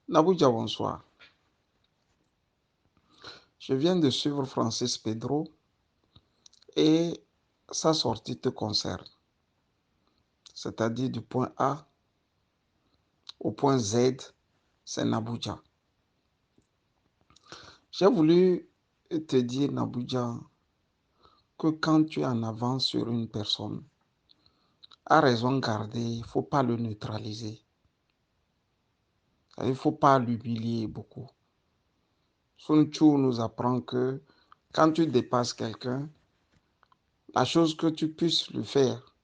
Nabouja, bonsoir. Je viens de suivre Francis Pedro et sa sortie te concerne, c'est-à-dire du point A au point Z, c'est Nabouja. J'ai voulu te dire, Nabouja, que quand tu es en avance sur une personne, à raison garder, il ne faut pas le neutraliser. Il ne faut pas l'humilier beaucoup. Sun Tzu nous apprend que quand tu dépasses quelqu'un, la chose que tu puisses lui faire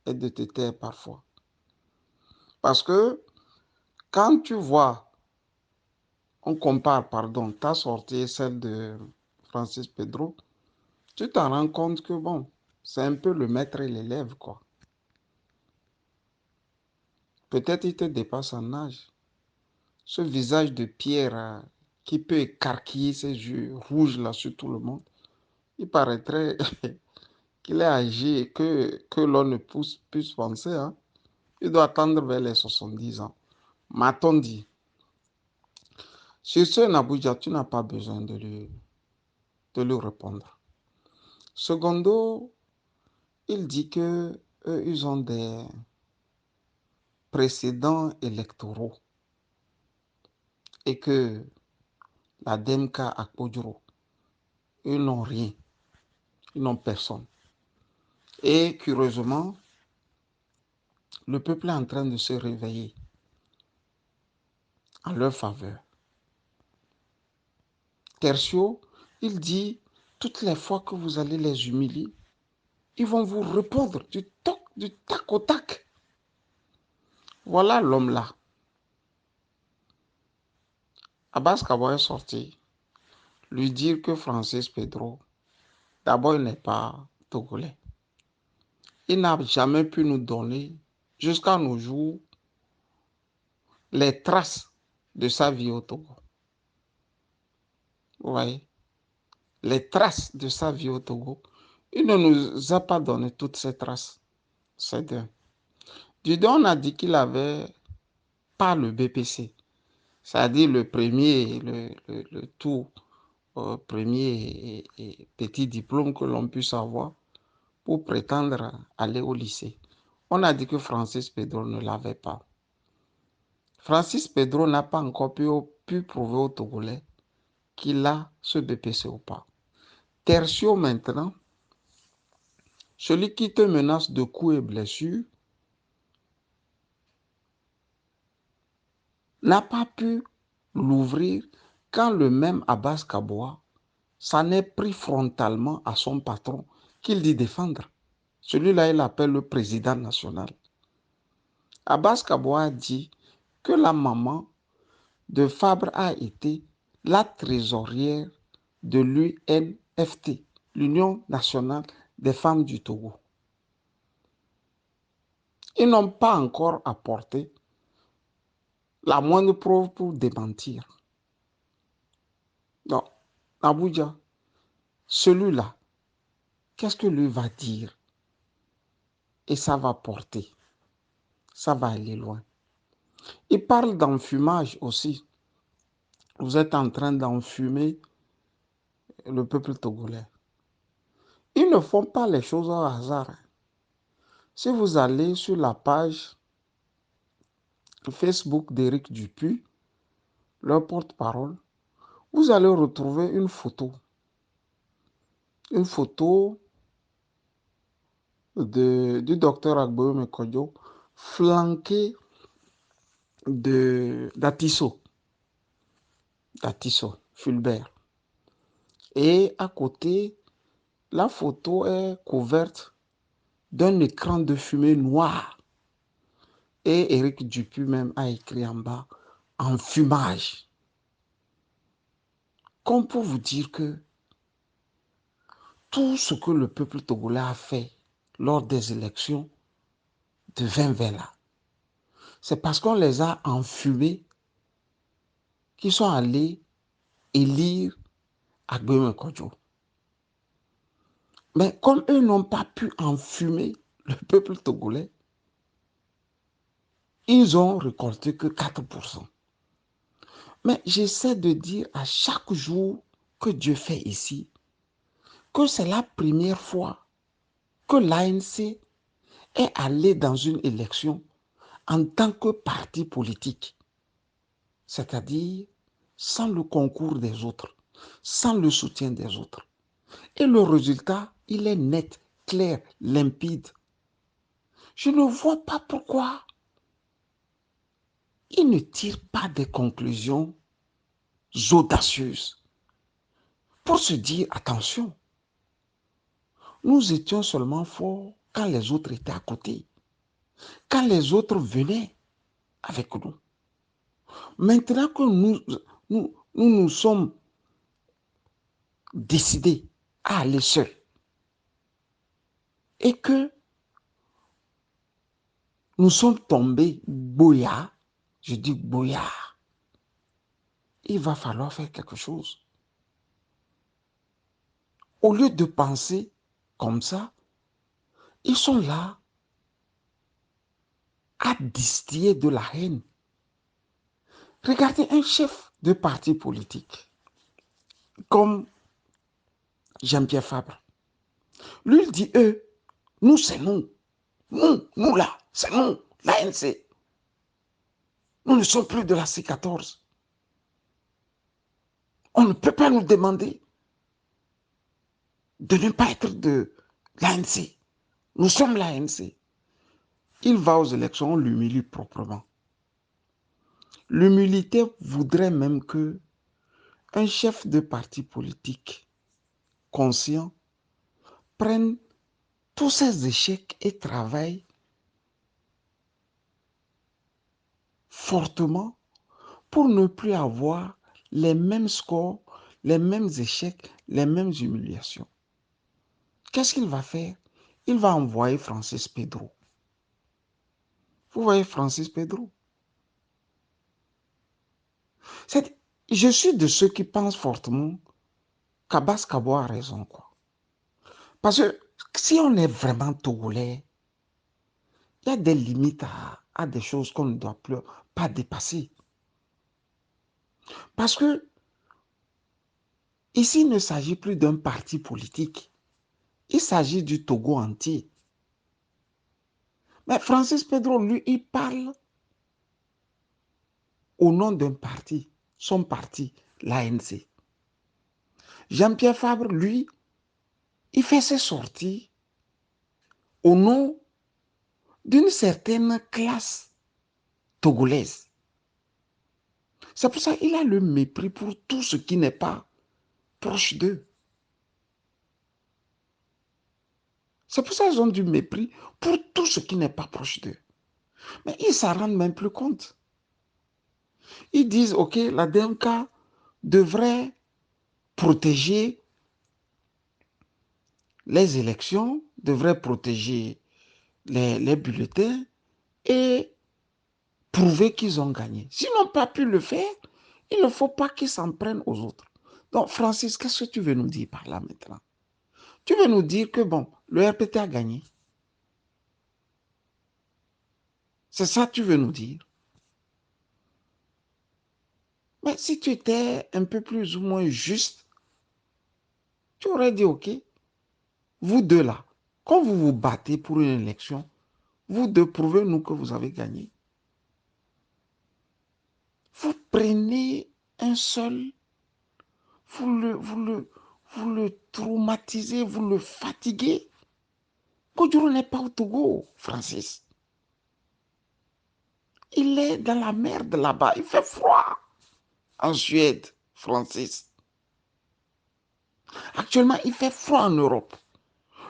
est de te taire parfois. Parce que quand tu vois, on compare, pardon, ta sortie et celle de Francis Pedro, tu t'en rends compte que bon, c'est un peu le maître et l'élève, quoi. Peut-être il te dépasse en âge. Ce visage de pierre qui peut écarquiller ses yeux rouges là sur tout le monde, il paraîtrait qu'il est âgé et que l'on ne puisse penser, hein. Il doit attendre vers les 70 ans. M'a-t-on dit. Sur ce, Nabouja, tu n'as pas besoin de lui répondre. Secondo, il dit que ils ont des précédents électoraux et que la DMK à Kodjuro, ils n'ont rien, ils n'ont personne. Et curieusement, le peuple est en train de se réveiller en leur faveur. Tertio, il dit, toutes les fois que vous allez les humilier, ils vont vous répondre du tac au tac. Voilà l'homme là. Abbas Kabo est sorti lui dire que Francis Pedro, d'abord, il n'est pas togolais. Il n'a jamais pu nous donner, jusqu'à nos jours, les traces de sa vie au Togo. Vous voyez, les traces de sa vie au Togo. Il ne nous a pas donné toutes ces traces. C'est d'un. Du deux, on a dit qu'il avait pas le BPC, c'est-à-dire le premier, le tout premier et petit diplôme que l'on puisse avoir pour prétendre aller au lycée. On a dit que Francis Pedro ne l'avait pas. Francis Pedro n'a pas encore pu prouver aux Togolais qu'il a ce BPC ou pas. Tertio maintenant, celui qui te menace de coups et blessures, n'a pas pu l'ouvrir quand le même Abbas Kaboa s'en est pris frontalement à son patron qu'il dit défendre. Celui-là, il appelle le président national. Abbas Kaboa a dit que la maman de Fabre a été la trésorière de l'UNFT, l'Union nationale des femmes du Togo. Ils n'ont pas encore apporté la moindre preuve pour démentir. Donc, Abuja, celui-là, qu'est-ce que lui va dire? Et ça va porter, ça va aller loin. Il parle d'enfumage aussi. Vous êtes en train d'enfumer le peuple togolais. Ils ne font pas les choses au hasard. Si vous allez sur la page Facebook d'Éric Dupuis, leur porte-parole, vous allez retrouver une photo du docteur Agboyo Mekodjo flanqué d'Atisso Fulbert. Et à côté, la photo est couverte d'un écran de fumée noire. Et Éric Dupuis même a écrit en bas, enfumage. Comme pour vous dire que tout ce que le peuple togolais a fait lors des élections de 2020 là, c'est parce qu'on les a enfumés qu'ils sont allés élire Agboyo Mekodjo. Mais comme eux n'ont pas pu enfumer le peuple togolais, ils ont récolté que 4%. Mais j'essaie de dire à chaque jour que Dieu fait ici, que c'est la première fois que l'ANC est allé dans une élection en tant que parti politique, c'est-à-dire sans le concours des autres, sans le soutien des autres. Et le résultat, il est net, clair, limpide. Je ne vois pas pourquoi il ne tire pas des conclusions audacieuses pour se dire, attention, nous étions seulement forts quand les autres étaient à côté, quand les autres venaient avec nous. Maintenant que nous sommes décidés à aller seuls et que nous sommes tombés boyards, je dis boyards, il va falloir faire quelque chose. Au lieu de penser comme ça, ils sont là à distiller de la haine. Regardez un chef de parti politique comme Jean-Pierre Fabre. Lui, il dit, eux, nous, c'est nous. Nous là, c'est nous, l'ANC. Nous ne sommes plus de la C14. On ne peut pas nous demander de ne pas être de l'ANC. Nous sommes l'ANC. Il va aux élections, on l'humilie proprement. L'humilité voudrait même que un chef de parti politique conscient prenne tous ses échecs et travaille fortement pour ne plus avoir les mêmes scores, les mêmes échecs, les mêmes humiliations. Qu'est-ce qu'il va faire? Il va envoyer Francis Pedro. Vous voyez Francis Pedro? Je suis de ceux qui pensent fortement qu'Abbas Kabo a raison, quoi. Parce que si on est vraiment togolais, il y a des limites à des choses qu'on ne doit plus, pas dépasser. Parce que ici, il ne s'agit plus d'un parti politique. Il s'agit du Togo entier. Mais Francis Pedro, lui, il parle au nom d'un parti, son parti, l'ANC. Jean-Pierre Fabre, lui, il fait ses sorties au nom d'une certaine classe togolaise. C'est pour ça qu'il a le mépris pour tout ce qui n'est pas proche d'eux. C'est pour ça qu'ils ont du mépris pour tout ce qui n'est pas proche d'eux. Mais ils ne s'en rendent même plus compte. Ils disent, OK, la DMK devrait protéger les élections, devrait protéger les bulletins et prouver qu'ils ont gagné. S'ils n'ont pas pu le faire, il ne faut pas qu'ils s'en prennent aux autres. Donc, Francis, qu'est-ce que tu veux nous dire par là maintenant? Tu veux nous dire que, bon, le RPT a gagné. C'est ça que tu veux nous dire. Mais si tu étais un peu plus ou moins juste, tu aurais dit, OK, vous deux là, quand vous vous battez pour une élection, vous deux, prouvez-nous que vous avez gagné. Vous prenez un seul, vous le traumatisez, vous le fatiguez. Kodjouro n'est pas au Togo, Francis. Il est dans la merde là-bas. Il fait froid en Suède, Francis. Actuellement, il fait froid en Europe.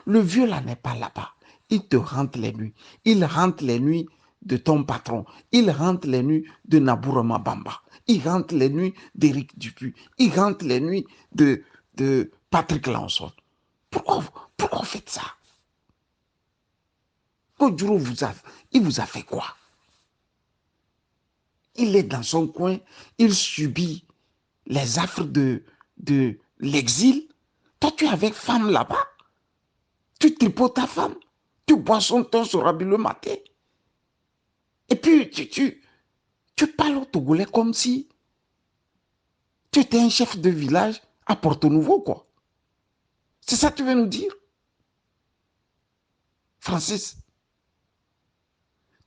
Le vieux là n'est pas là-bas. Il te hante les nuits. Il hante les nuits de ton patron. Il hante les nuits de Nabourama Bamba. Il hante les nuits d'Éric Dupuis. Il hante les nuits de Patrick Lanson. Pourquoi vous faites ça? Kodjouro il vous a fait quoi? Il est dans son coin, il subit les affres de l'exil. Toi, tu es avec femme là-bas. Tu tripotes ta femme. Tu bois son temps sur habit le matin. Et puis, tu parles au Togolais comme si Tu étais un chef de village à Porto Nouveau, quoi. C'est ça que tu veux nous dire, Francis?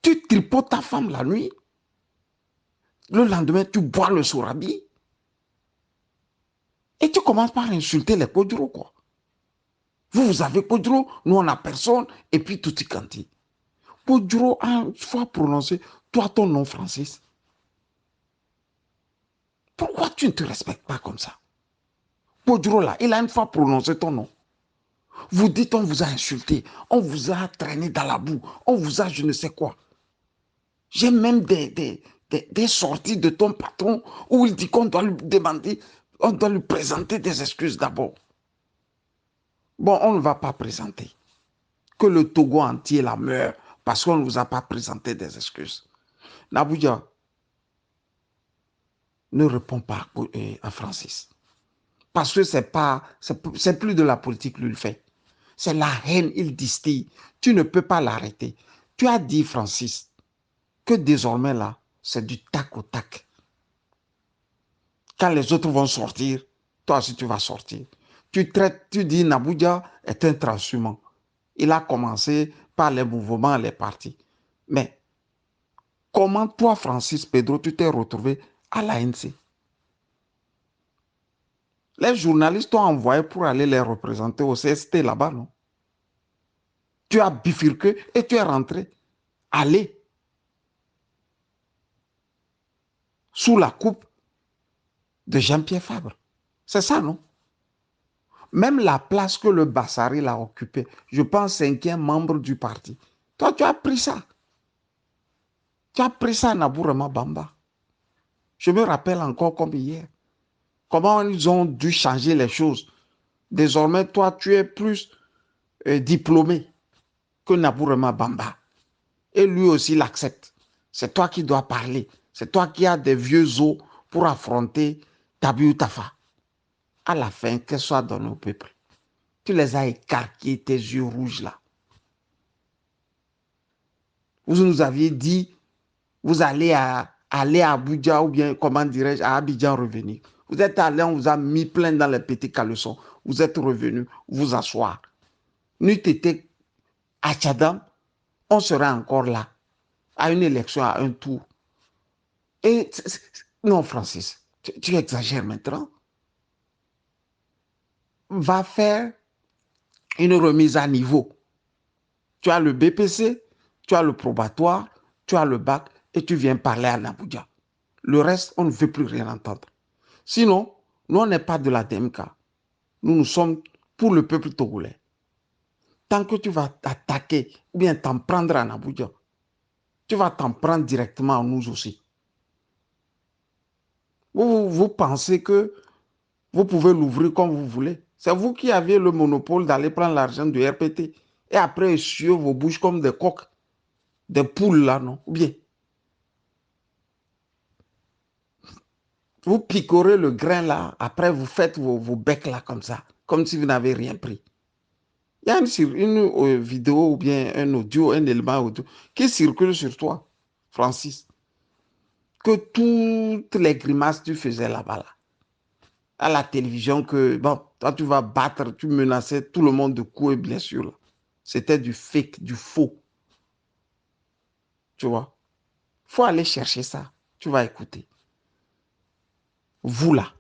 Tu tripotes ta femme la nuit. Le lendemain, tu bois le sorabi. Et tu commences par insulter les Podro, quoi. Vous avez Podro, nous on a personne, et puis tout y canti. Podro a une fois prononcé, toi ton nom, Francis. Pourquoi tu ne te respectes pas comme ça? Podro là, il a une fois prononcé ton nom. Vous dites on vous a insulté, on vous a traîné dans la boue, on vous a je ne sais quoi. J'ai même des sorties de ton patron où il dit qu'on doit lui demander, on doit lui présenter des excuses d'abord. Bon, on ne va pas présenter. Que le Togo entier la meure parce qu'on ne vous a pas présenté des excuses. Nabouja ne répond pas à Francis. Parce que c'est plus de la politique lui le fait. C'est la haine, il distille. Tu ne peux pas l'arrêter. Tu as dit, Francis, que désormais là, c'est du tac au tac. Quand les autres vont sortir, toi aussi tu vas sortir. Tu dis Nabouja est un transhumant. Il a commencé par les mouvements, les partis. Mais comment toi, Francis Pedro, tu t'es retrouvé à l'ANC? Les journalistes t'ont envoyé pour aller les représenter au CST là-bas, non? Tu as bifurqué et tu es rentré. Allez, sous la coupe de Jean-Pierre Fabre. C'est ça, non? Même la place que le Bassari l'a occupée, je pense 5e membre du parti. Toi, tu as pris ça. Tu as pris ça à Nabourama Bamba. Je me rappelle encore comme hier. Comment ils ont dû changer les choses. Désormais, toi, tu es plus diplômé que Nabourama Bamba. Et lui aussi l'accepte. C'est toi qui dois parler. C'est toi qui as des vieux os pour affronter Tabiou Tafa. À la fin, qu'est-ce que soit donné au peuple? Tu les as écarquillés, tes yeux rouges là. Vous nous aviez dit, vous allez aller à Abuja ou bien, comment dirais-je, à Abidjan revenir. Vous êtes allé, on vous a mis plein dans les petits caleçons. Vous êtes revenu vous asseoir. Nous étions à Tchadam, on serait encore là, à une élection, à un tour. Et non, Francis, tu exagères maintenant. Va faire une remise à niveau. Tu as le BPC, tu as le probatoire, tu as le bac et tu viens parler à Abuja. Le reste, on ne veut plus rien entendre. Sinon, nous, on n'est pas de la DMK. Nous sommes pour le peuple togolais. Tant que tu vas t'attaquer ou bien t'en prendre à Abuja, tu vas t'en prendre directement à nous aussi. Vous pensez que vous pouvez l'ouvrir comme vous voulez. C'est vous qui aviez le monopole d'aller prendre l'argent du RPT et après essuyer vos bouches comme des coqs, des poules là, non? Ou bien, vous picorez le grain là, après vous faites vos becs là comme ça, comme si vous n'avez rien pris. Il y a une vidéo ou bien un audio, un élément audio qui circule sur toi, Francis, que toutes les grimaces que tu faisais là-bas, là, à la télévision, que bon, toi tu vas battre, tu menaçais tout le monde de coups et blessures. C'était du fake, du faux. Tu vois? Il faut aller chercher ça. Tu vas écouter. Vous là,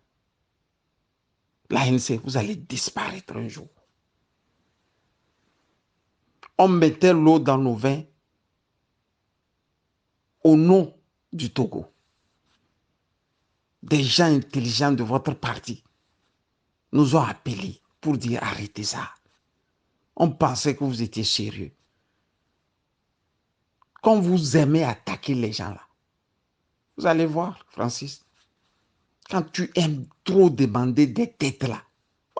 l'ANC, vous allez disparaître un jour. On mettait l'eau dans nos vins au nom du Togo. Des gens intelligents de votre parti nous ont appelés pour dire arrêtez ça. On pensait que vous étiez sérieux. Quand vous aimez attaquer les gens là, vous allez voir, Francis, quand tu aimes trop demander des dettes là,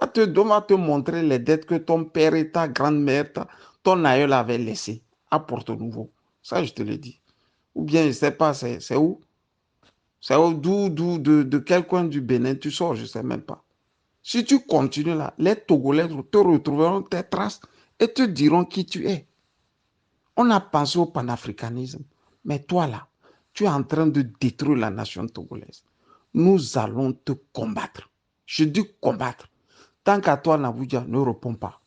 on va te montrer les dettes que ton père et ta grand-mère, ton aïeul avait laissées à Porto Nouveau. Ça, je te le dis. Ou bien, je ne sais pas, c'est où? C'est de quel coin du Bénin tu sors, je ne sais même pas. Si tu continues là, les Togolais te retrouveront tes traces et te diront qui tu es. On a pensé au panafricanisme, mais toi là, tu es en train de détruire la nation togolaise. nous allons te combattre. Je dis combattre. Tant qu'à toi, Naboudia, ne réponds pas.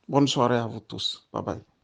Bonne soirée à vous tous. Bye bye.